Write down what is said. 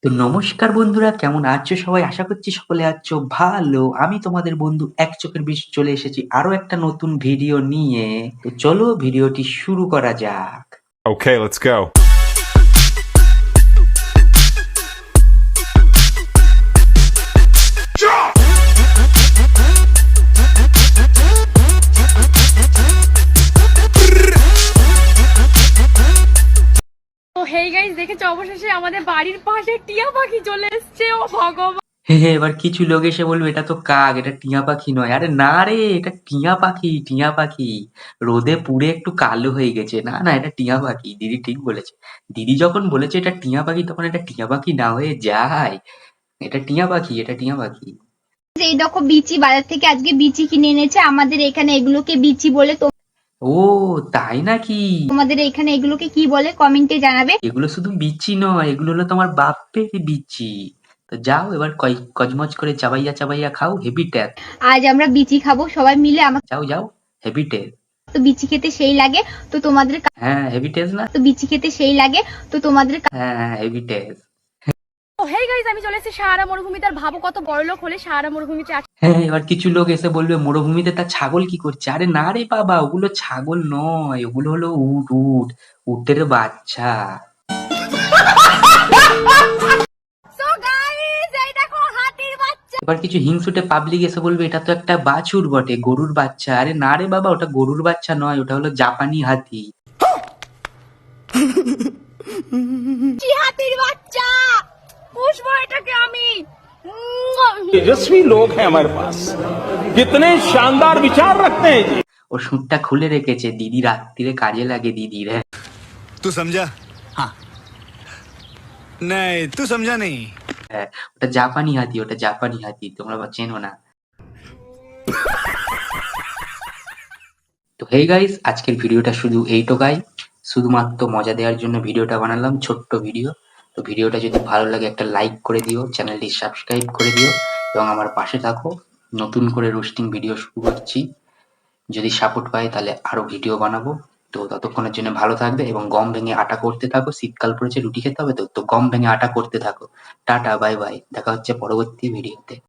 তো নমস্কার বন্ধুরা, কেমন আছো সবাই? আশা করছি সকলে আছো ভালো। আমি তোমাদের বন্ধু এক চোখের বিষ চলে এসেছি আরো একটা নতুন ভিডিও নিয়ে। তো চলো ভিডিওটি শুরু করা যাক। Okay, let's go. তো হেই গাইস, দেখেছো অবশেষে আমাদের বাড়ির পাশে টিয়া পাখি চলে এসেছে। ও ভগবান! হে এবার কিছু লোক এসে বলবে এটা তো কাক, এটা টিয়া পাখি নয়। আরে না রে, এটা টিয়া পাখি, টিয়া পাখি। রোদে পুড়ে একটু কালো হয়ে গেছে। না না, এটা টিয়া পাখি। দিদি ঠিক বলেছে। দিদি যখন বলেছে এটা টিয়া পাখি, তখন এটা টিয়া পাখি না হয়ে যায়। এটা টিয়া পাখি, এটা টিয়া পাখি। এই দেখো বিচি বাজার থেকে আজকে বিচি কিনে এনেছে। আমাদের এখানে এগুলোকে বিচি বলে। ও তাই নাকি? তোমাদের এখানে এগুলোকে কি বলে কমেন্টে জানাবে। এগুলো শুধু বিচি নয়, এগুলো হলো তোমার বাপের বিচি। তো যাও এবার কচমচ করে চাবাইয়া চাবাইয়া খাও, হেভি ট্যাগ। আজ আমরা বিচি খাবো সবাই মিলে। আমার যাও যাও, হেভি টেজ। তো বিচি খেতে সেই লাগে, তো তোমাদের হ্যাঁ হেভি টেজ না? তো বিচি খেতে সেই লাগে, তো তোমাদের হ্যাঁ হ্যাঁ হেভি টেজ। তো হেই গাইস, আমি চলে এসেছি সাহারা মরুভূমিতে। আর ভাবো কত বড় লোক হলে সাহারা মরুভূমিতে আছে। হ্যাঁ এবার কিছু লোক এসে বলবে মরুভূমিতে তার ছাগল কি করছে? আরে না রে বাবা, ওগুলো ছাগল নয়, ওগুলো হলো উট। উটের বাচ্চা। সো গাইস, এই দেখো হাতির বাচ্চা। এবার কিছু হিংসুটে পাবলিক এসে বলবে এটা তো একটা বাছুর বটে, গরুর বাচ্চা। আরে না রে বাবা, ওটা গরুর বাচ্চা নয়, ওটা হলো জাপানি হাতি। কি হাতির বাচ্চা! পুষবো এটাকে আমি। तेजस्वी लोग हैं हमारे पास, कितने शानदार विचार रखते हैं जी। ও সুটটা খুলে রেখেছে, দিদি রাত্রিরে কাজে লাগে দিদির। হ্যাঁ तू समझा? हाँ। नहीं, तू समझा नहीं। হ্যাঁ, ওটা জাপানি হাতি, ওটা জাপানি হাতি, তোমরা বা চেনো না। তো হেই গাইস, আজকের ভিডিওটা শুধু এইটুকাই। শুধুমাত্র মজা দেওয়ার জন্য ভিডিওটা বানালাম, ছোট্ট ভিডিও। তো ভিডিওটা যদি ভালো লাগে একটা লাইক করে দিও, চ্যানেলটি সাবস্ক্রাইব করে দিও এবং আমার পাশে থাকো। নতুন করে রোস্টিং ভিডিও শুরু করছি। যদি সাপোর্ট পাই তাহলে আরো ভিডিও বানাবো। তো ততক্ষণের জন্য ভালো থাকবে এবং গম ভেঙে আটা করতে থাকো। শীতকাল পড়েছে, রুটি খেতে হবে, তো গম ভেঙে আটা করতে থাকো। টাটা, বাই বাই, দেখা হচ্ছে পরবর্তী ভিডিওতে।